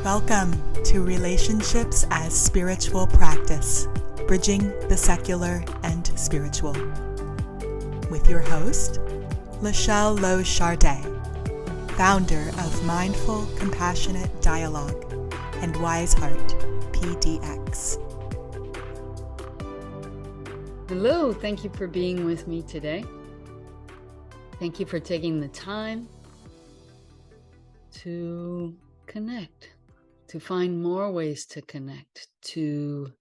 Welcome to Relationships as Spiritual Practice, Bridging the Secular and Spiritual. With your host, Lachelle Lowe Chardet, founder of Mindful Compassionate Dialogue and Wise Heart PDX. Hello, thank you for being with me today. Thank you for taking the time to connect, to find more ways to connect, to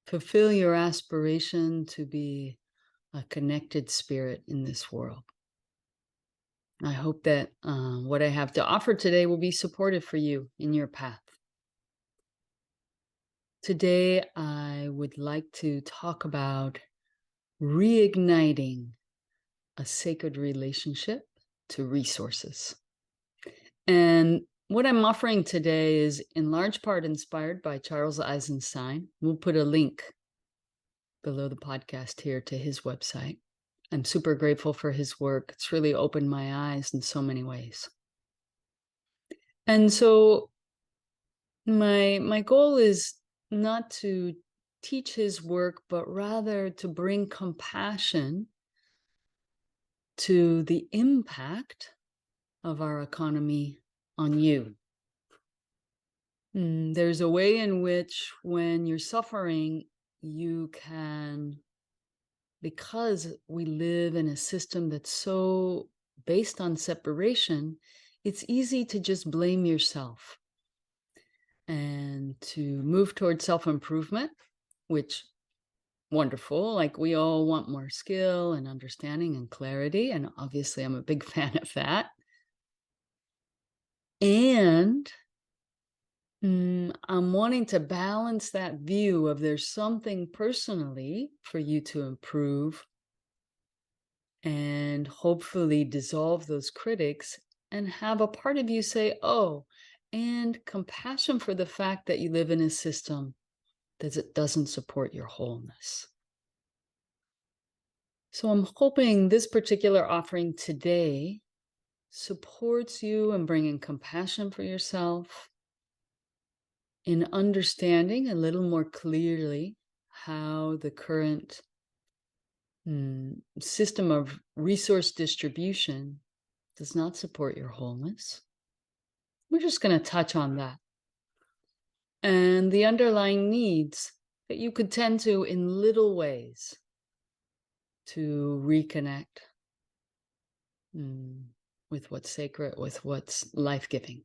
fulfill your aspiration to be a connected spirit in this world. I hope that what I have to offer today will be supportive for you in your path. Today, I would like to talk about reigniting a sacred relationship to resources. And what I'm offering today is in large part inspired by Charles Eisenstein. We'll put a link below the podcast here to his website. I'm super grateful for his work. It's really opened my eyes in so many ways. And so my goal is not to teach his work, but rather to bring compassion to the impact of our economy on you. There's a way in which when you're suffering, you can, because we live in a system that's so based on separation, it's easy to just blame yourself and to move towards self-improvement, which wonderful. Like we all want more skill and understanding and clarity. And obviously I'm a big fan of that. And I'm wanting to balance that view of there's something personally for you to improve and hopefully dissolve those critics and have a part of you say, oh, and compassion for the fact that you live in a system that doesn't support your wholeness. So I'm hoping this particular offering today supports you in bringing compassion for yourself, in understanding a little more clearly how the current system of resource distribution does not support your wholeness. We're just going to touch on that. And the underlying needs that you could tend to in little ways to reconnect with what's sacred, with what's life-giving.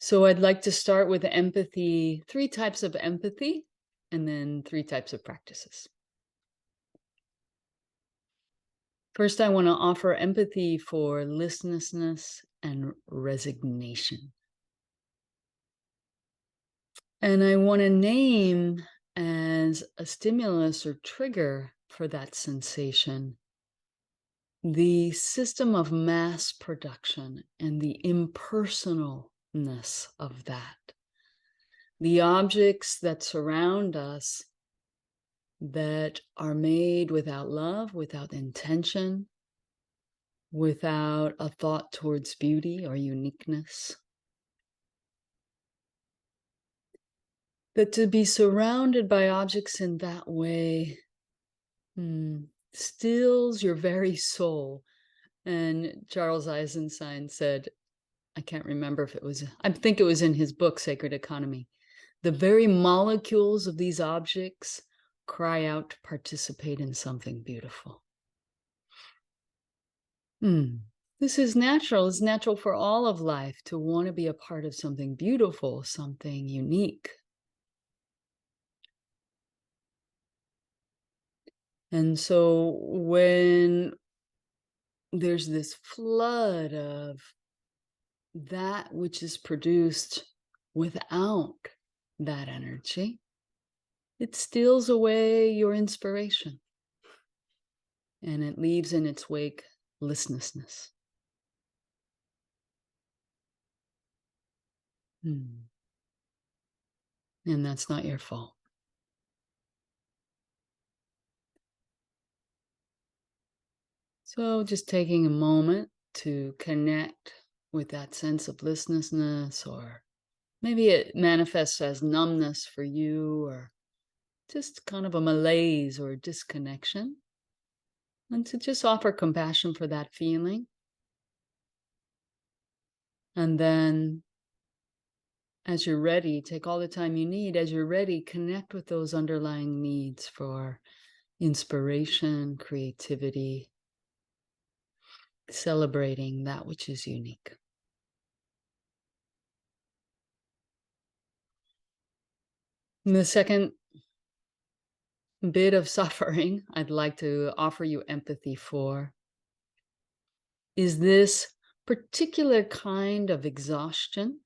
So I'd like to start with empathy, 3 types of empathy, and then 3 types of practices. First, I want to offer empathy for listlessness and resignation. And I want to name as a stimulus or trigger for that sensation the system of mass production and the impersonalness of that. The objects that surround us that are made without love, without intention, without a thought towards beauty or uniqueness. That to be surrounded by objects in that way stills your very soul. And Charles Eisenstein said, I can't remember if it was, I think it was in his book, Sacred Economy, the very molecules of these objects cry out to participate in something beautiful. This is natural. It's natural for all of life to want to be a part of something beautiful, something unique. And so when there's this flood of that which is produced without that energy, it steals away your inspiration. And it leaves in its wake listlessness. And that's not your fault. So just taking a moment to connect with that sense of listlessness, or maybe it manifests as numbness for you, or just kind of a malaise or disconnection. And to just offer compassion for that feeling. And then, as you're ready, take all the time you need. As you're ready, connect with those underlying needs for inspiration, creativity, celebrating that which is unique. And the second bit of suffering I'd like to offer you empathy for is this particular kind of exhaustion,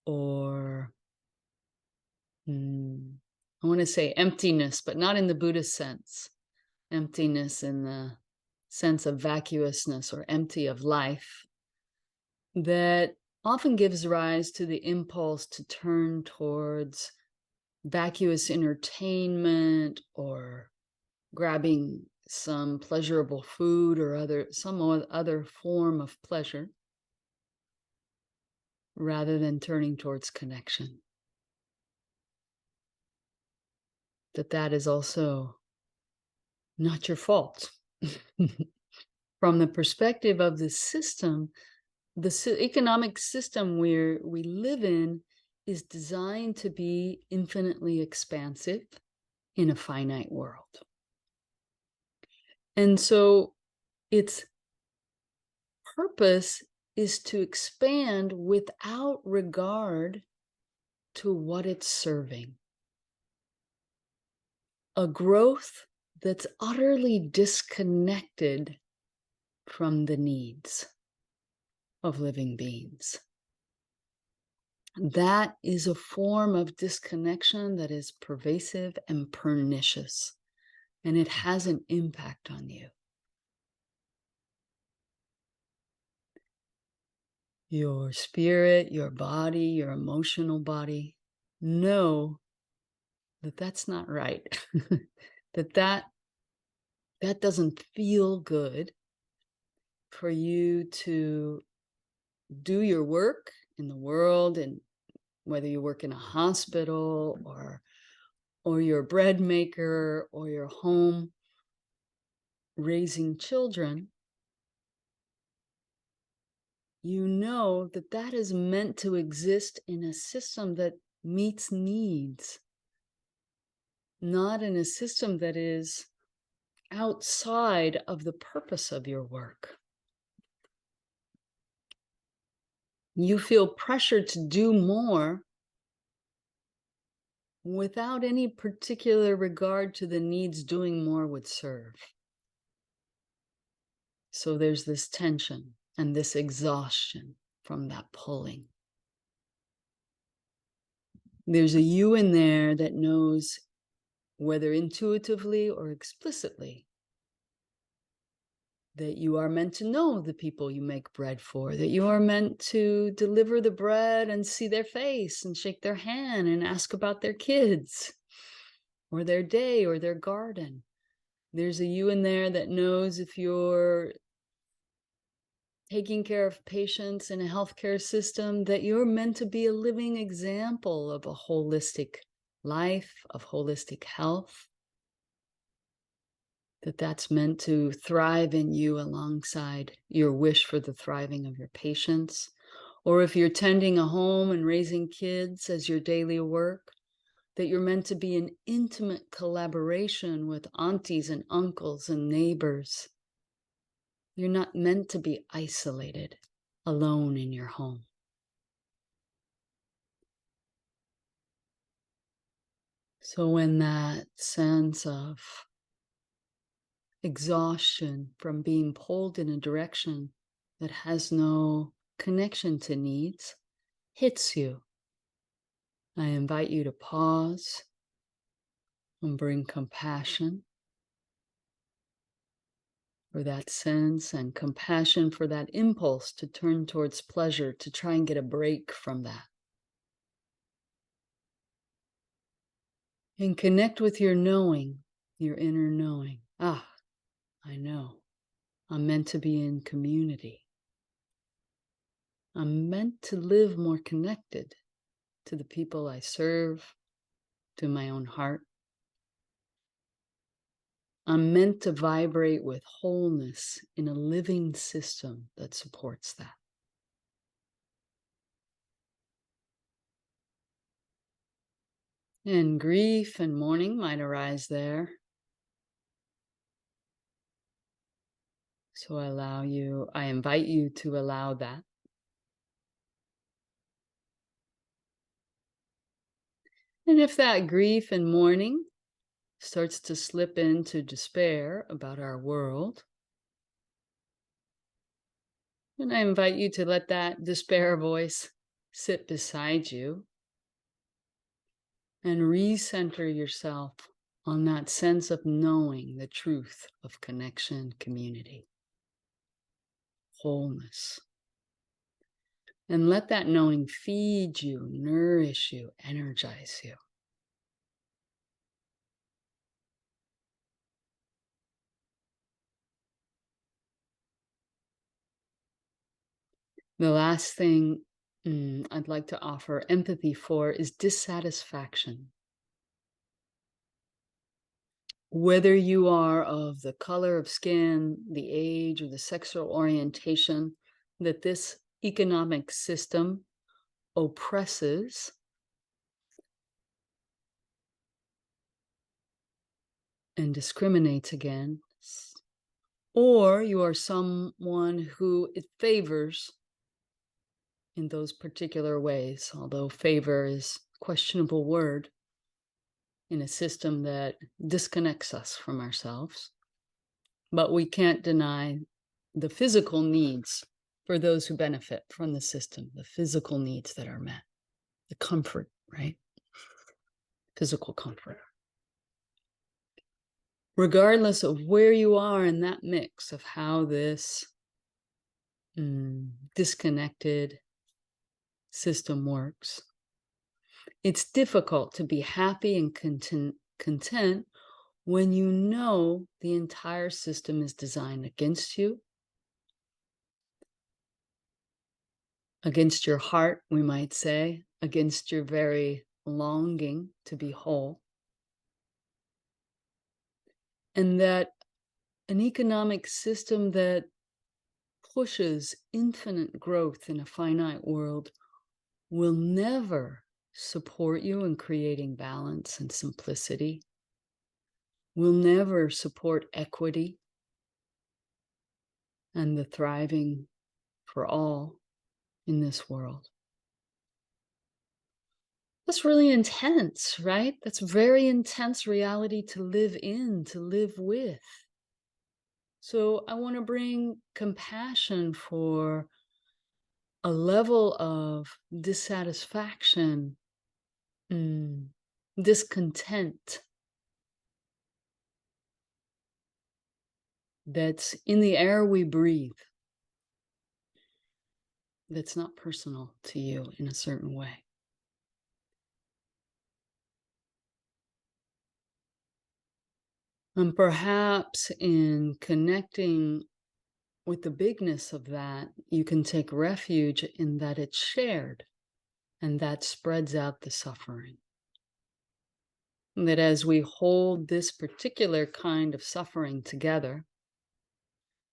or I want to say emptiness, but not in the Buddhist sense. Emptiness in the sense of vacuousness or empty of life, that often gives rise to the impulse to turn towards vacuous entertainment, or grabbing some pleasurable food or some other form of pleasure, rather than turning towards connection. That is also not your fault. From the perspective of the system, the economic system where we live in is designed to be infinitely expansive in a finite world. And so its purpose is to expand without regard to what it's serving. A growth that's utterly disconnected from the needs of living beings. That is a form of disconnection that is pervasive and pernicious, and it has an impact on you. Your spirit, your body, your emotional body know that that's not right. that doesn't feel good for you to do your work in the world, and whether you work in a hospital, or you're a bread maker, or you're home raising children. You know that is meant to exist in a system that meets needs, not in a system that is outside of the purpose of your work. You feel pressured to do more without any particular regard to the needs doing more would serve. So there's this tension and this exhaustion from that pulling. There's a you in there that knows, whether intuitively or explicitly, that you are meant to know the people you make bread for, that you are meant to deliver the bread and see their face and shake their hand and ask about their kids or their day or their garden. There's a you in there that knows, if you're taking care of patients in a healthcare system, that you're meant to be a living example of a holistic life, of holistic health. That's meant to thrive in you alongside your wish for the thriving of your patients. Or if you're tending a home and raising kids as your daily work, that you're meant to be in intimate collaboration with aunties and uncles and neighbors. You're not meant to be isolated, alone in your home. So when that sense of exhaustion from being pulled in a direction that has no connection to needs hits you, I invite you to pause and bring compassion for that sense, and compassion for that impulse to turn towards pleasure, to try and get a break from that. And connect with your knowing, your inner knowing. I know. I'm meant to be in community. I'm meant to live more connected to the people I serve, to my own heart. I'm meant to vibrate with wholeness in a living system that supports that. And grief and mourning might arise there. So I invite you to allow that. And if that grief and mourning starts to slip into despair about our world, then I invite you to let that despair voice sit beside you and recenter yourself on that sense of knowing the truth of connection, community, wholeness. And let that knowing feed you, nourish you, energize you. The last thing I'd like to offer empathy for is dissatisfaction. Whether you are of the color of skin, the age, or the sexual orientation that this economic system oppresses, and discriminates against, or you are someone who it favors in those particular ways, although favor is a questionable word in a system that disconnects us from ourselves. But we can't deny the physical needs for those who benefit from the system, the physical needs that are met, the comfort, right? Physical comfort. Regardless of where you are in that mix of how this disconnected system works, it's difficult to be happy and content when you know the entire system is designed against you, against your heart, we might say, against your very longing to be whole. And that an economic system that pushes infinite growth in a finite world will never support you in creating balance and simplicity, will never support equity and the thriving for all in this world. That's really intense, right? That's very intense reality to live in, to live with. So I want to bring compassion for a level of dissatisfaction, discontent that's in the air we breathe, that's not personal to you in a certain way. And perhaps in connecting with the bigness of that, you can take refuge in that it's shared, and that spreads out the suffering. And that as we hold this particular kind of suffering together,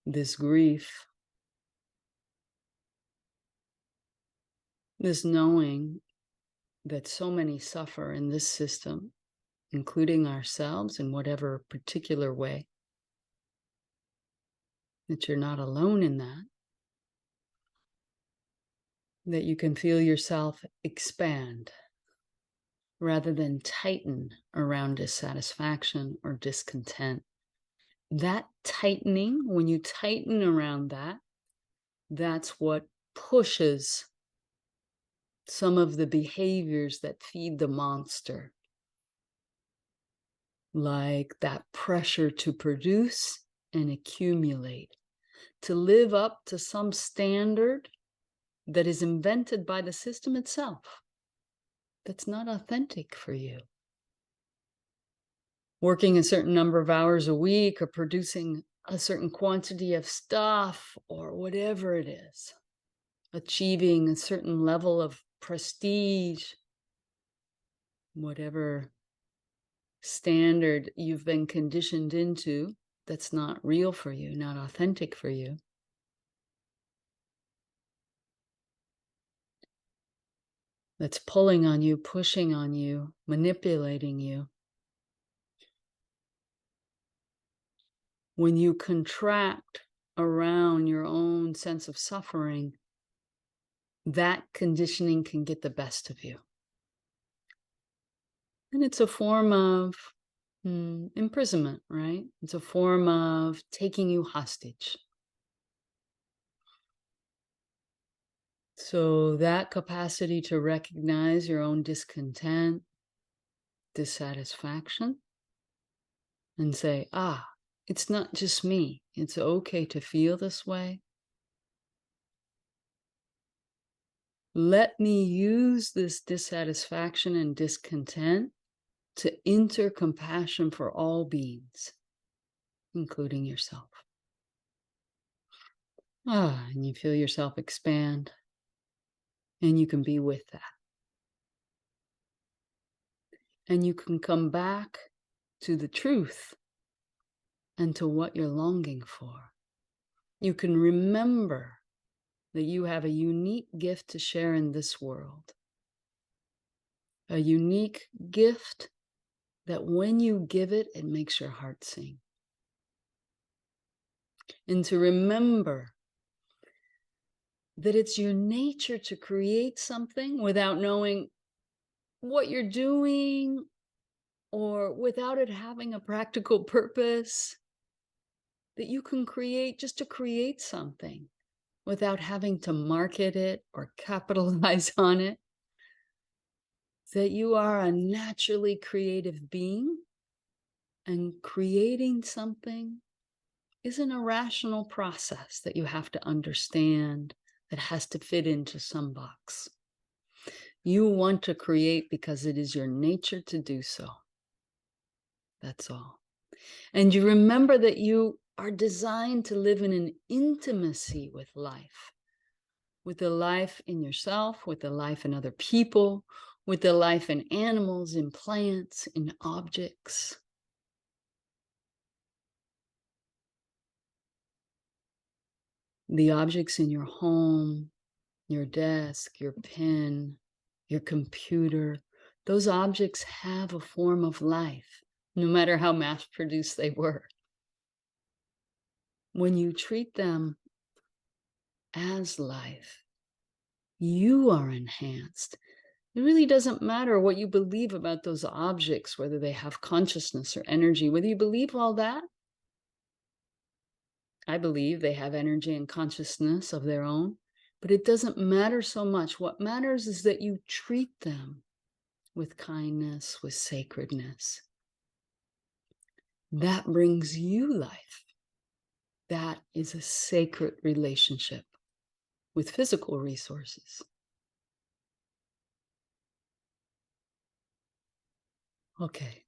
this grief, this knowing that so many suffer in this system, including ourselves in whatever particular way, that you're not alone in that you can feel yourself expand rather than tighten around dissatisfaction or discontent. That tightening, when you tighten around that, that's what pushes some of the behaviors that feed the monster, like that pressure to produce and accumulate, to live up to some standard that is invented by the system itself, that's not authentic for you. Working a certain number of hours a week or producing a certain quantity of stuff or whatever it is. achieving a certain level of prestige, whatever standard you've been conditioned into that's not real for you, not authentic for you. That's pulling on you, pushing on you, manipulating you. When you contract around your own sense of suffering, that conditioning can get the best of you. And it's a form of imprisonment, right? It's a form of taking you hostage. So that capacity to recognize your own discontent, dissatisfaction, and say, it's not just me. It's okay to feel this way. Let me use this dissatisfaction and discontent to enter compassion for all beings, including yourself. And you feel yourself expand, and you can be with that. And you can come back to the truth and to what you're longing for. You can remember that you have a unique gift to share in this world. A unique gift that when you give it, it makes your heart sing. And to remember that it's your nature to create something without knowing what you're doing or without it having a practical purpose. That you can create just to create something without having to market it or capitalize on it. That you are a naturally creative being, and creating something isn't a rational process that you have to understand, that has to fit into some box. You want to create because it is your nature to do so. That's all. And you remember that you are designed to live in an intimacy with life. With the life in yourself, with the life in other people, with the life in animals, in plants, in objects. The objects in your home, your desk, your pen, your computer, those objects have a form of life, no matter how mass-produced they were. When you treat them as life, you are enhanced. It really doesn't matter what you believe about those objects, whether they have consciousness or energy, whether you believe all that. I believe they have energy and consciousness of their own, but it doesn't matter so much. What matters is that you treat them with kindness, with sacredness. That brings you life. That is a sacred relationship with physical resources. Okay,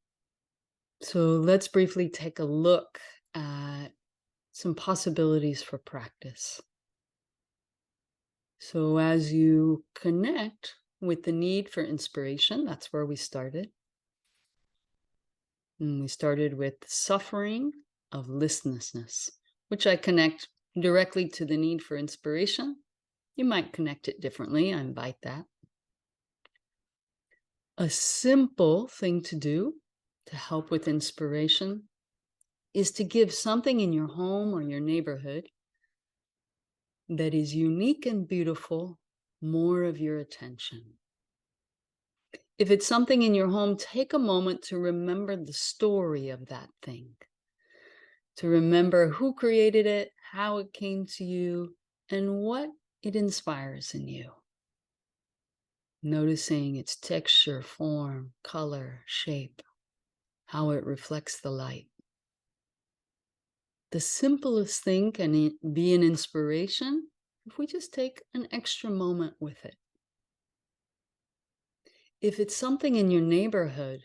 so let's briefly take a look at some possibilities for practice. So as you connect with the need for inspiration, that's where we started. And we started with suffering of listlessness, which I connect directly to the need for inspiration. You might connect it differently. I invite that. A simple thing to do to help with inspiration is to give something in your home or your neighborhood that is unique and beautiful more of your attention. If it's something in your home, take a moment to remember the story of that thing, to remember who created it, how it came to you, and what it inspires in you. Noticing its texture, form, color, shape, how it reflects the light. The simplest thing can be an inspiration if we just take an extra moment with it. If it's something in your neighborhood,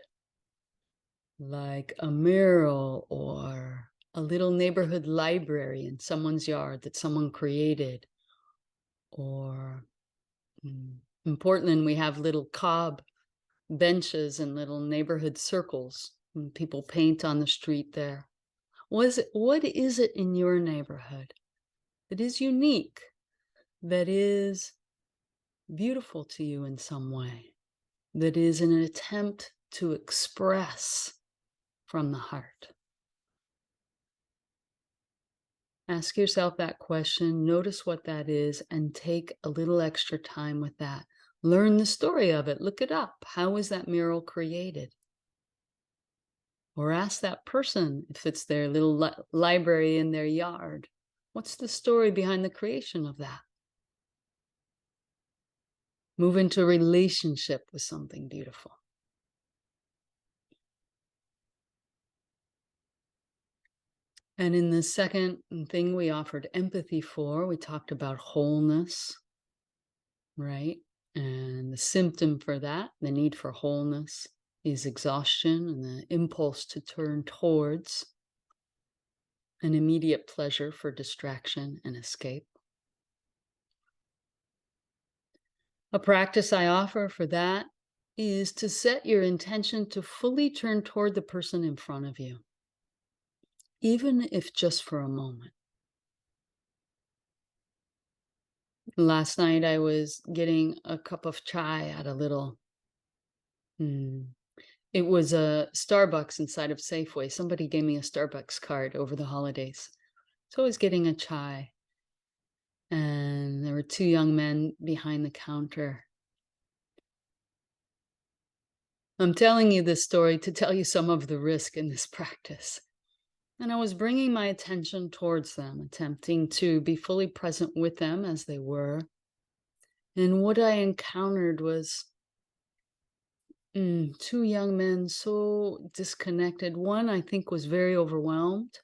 like a mural or a little neighborhood library in someone's yard that someone created, Or in Portland, we have little cob benches and little neighborhood circles, and people paint on the street there. What is it in your neighborhood that is unique, that is beautiful to you in some way, that is an attempt to express from the heart? Ask yourself that question, notice what that is, and take a little extra time with that. Learn the story of it, look it up. How was that mural created? Or ask that person if it's their little library in their yard. What's the story behind the creation of that? Move into a relationship with something beautiful. And in the second thing we offered empathy for, we talked about wholeness, right? And the symptom for that, the need for wholeness, is exhaustion and the impulse to turn towards an immediate pleasure for distraction and escape. A practice I offer for that is to set your intention to fully turn toward the person in front of you, even if just for a moment. Last night I was getting a cup of chai at a little, it was a Starbucks inside of Safeway. Somebody gave me a Starbucks card over the holidays. So I was getting a chai, and there were two young men behind the counter. I'm telling you this story to tell you some of the risk in this practice. And I was bringing my attention towards them, attempting to be fully present with them as they were. And what I encountered was two young men so disconnected. One, I think, was very overwhelmed,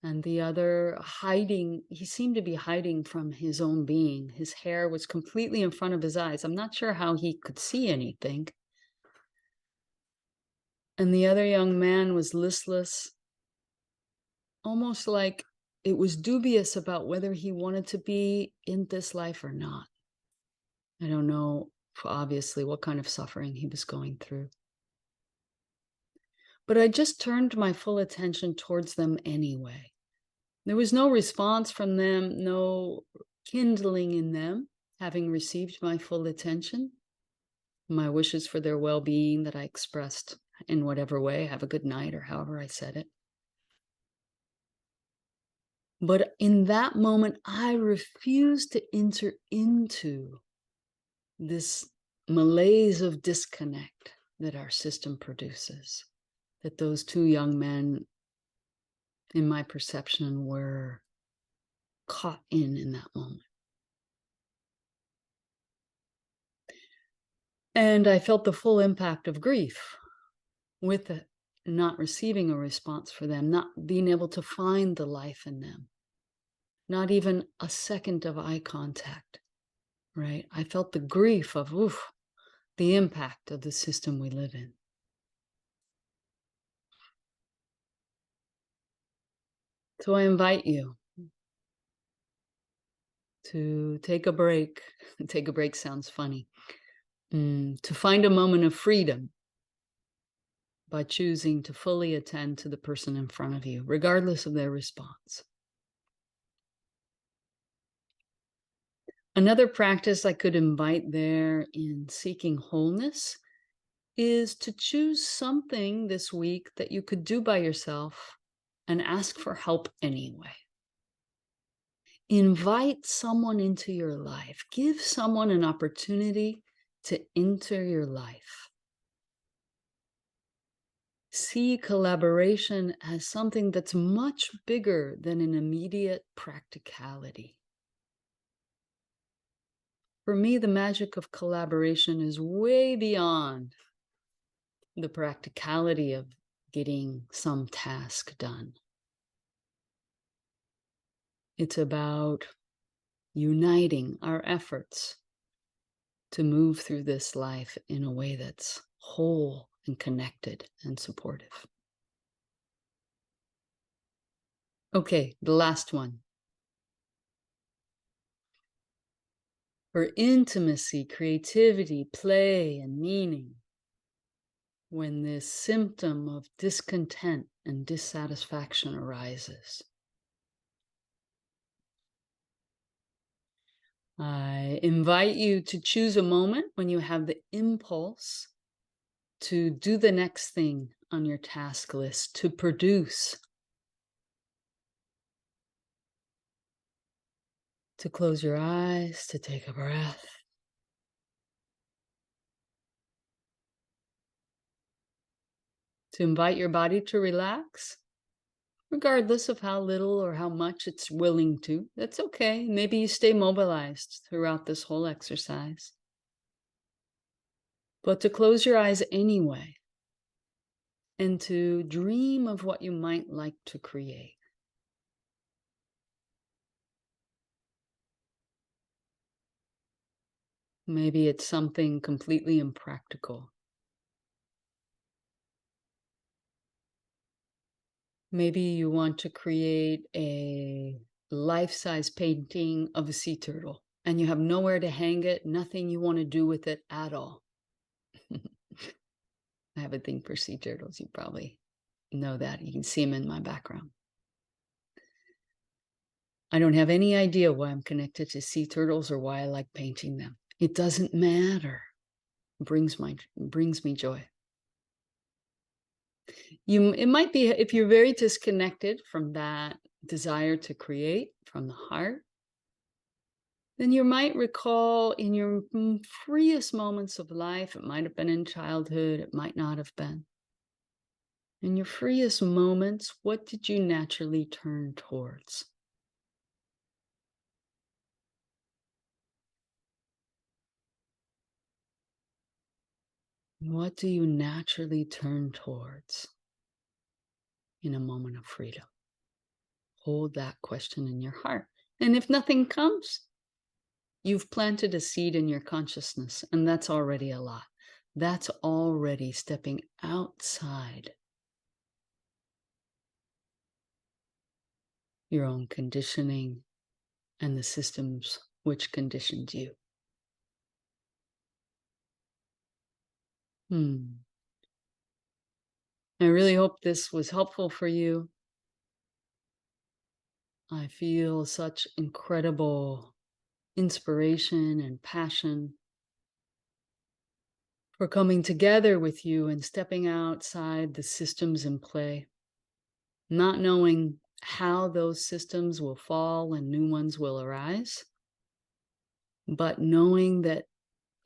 and the other hiding. He seemed to be hiding from his own being. His hair was completely in front of his eyes. I'm not sure how he could see anything. And the other young man was listless, almost like it was dubious about whether he wanted to be in this life or not. I don't know, obviously, what kind of suffering he was going through. But I just turned my full attention towards them anyway. There was no response from them, no kindling in them, having received my full attention, my wishes for their well-being that I expressed in whatever way, have a good night, or however I said it. But in that moment, I refused to enter into this malaise of disconnect that our system produces, that those two young men, in my perception, were caught in that moment. And I felt the full impact of grief with it, not receiving a response for them, not being able to find the life in them, not even a second of eye contact, right? I felt the grief of, the impact of the system we live in. So I invite you to take a break. Take a break sounds funny. To find a moment of freedom by choosing to fully attend to the person in front of you, regardless of their response. Another practice I could invite there in seeking wholeness is to choose something this week that you could do by yourself and ask for help anyway. Invite someone into your life. Give someone an opportunity to enter your life. See collaboration as something that's much bigger than an immediate practicality. For me, the magic of collaboration is way beyond the practicality of getting some task done. It's about uniting our efforts to move through this life in a way that's whole and connected and supportive. Okay, the last one. for intimacy, creativity, play, and meaning when this symptom of discontent and dissatisfaction arises. I invite you to choose a moment when you have the impulse to do the next thing on your task list, to produce, to close your eyes, to take a breath, to invite your body to relax, regardless of how little or how much it's willing to. That's okay. Maybe you stay mobilized throughout this whole exercise. But to close your eyes anyway and to dream of what you might like to create. Maybe it's something completely impractical. Maybe you want to create a life-size painting of a sea turtle and you have nowhere to hang it, nothing you want to do with it at all. I have a thing for sea turtles. You probably know that. You can see them in my background. I don't have any idea why I'm connected to sea turtles or why I like painting them. It doesn't matter. It brings me joy. It might be, if you're very disconnected from that desire to create from the heart, then you might recall in your freest moments of life, it might have been in childhood, it might not have been. In your freest moments, what did you naturally turn towards? What do you naturally turn towards in a moment of freedom? Hold that question in your heart. And if nothing comes, you've planted a seed in your consciousness, and that's already a lot. That's already stepping outside your own conditioning and the systems which conditioned you. I really hope this was helpful for you. I feel such incredible inspiration and passion for coming together with you and stepping outside the systems in play, not knowing how those systems will fall and new ones will arise, but knowing that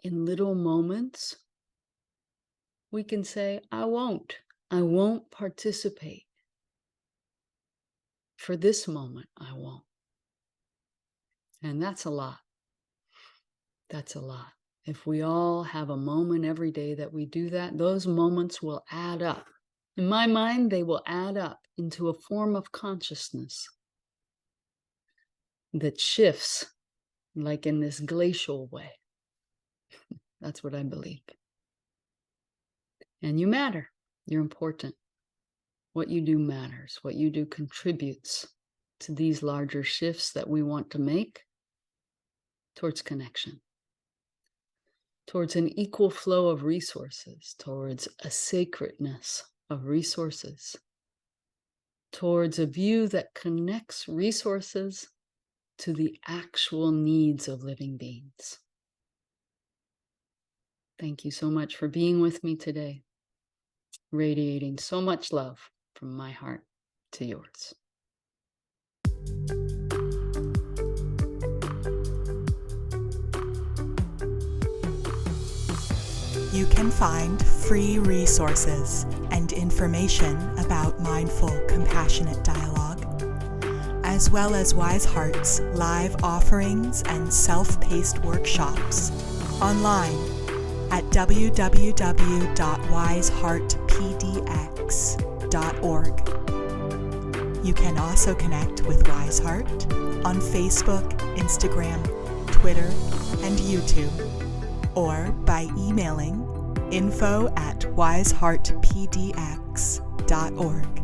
in little moments, we can say, I won't participate. For this moment, I won't. And that's a lot. That's a lot. If we all have a moment every day that we do that, those moments will add up. In my mind, they will add up into a form of consciousness that shifts like in this glacial way. That's what I believe. And you matter. You're important. What you do matters. What you do contributes to these larger shifts that we want to make towards connection, towards an equal flow of resources, towards a sacredness of resources, towards a view that connects resources to the actual needs of living beings. Thank you so much for being with me today, radiating so much love from my heart to yours. You can find free resources and information about mindful, compassionate dialogue, as well as Wise Heart's live offerings and self-paced workshops online at www.wiseheartpdx.org. You can also connect with Wise Heart on Facebook, Instagram, Twitter, and YouTube, or by emailing info@wiseheartpdx.org.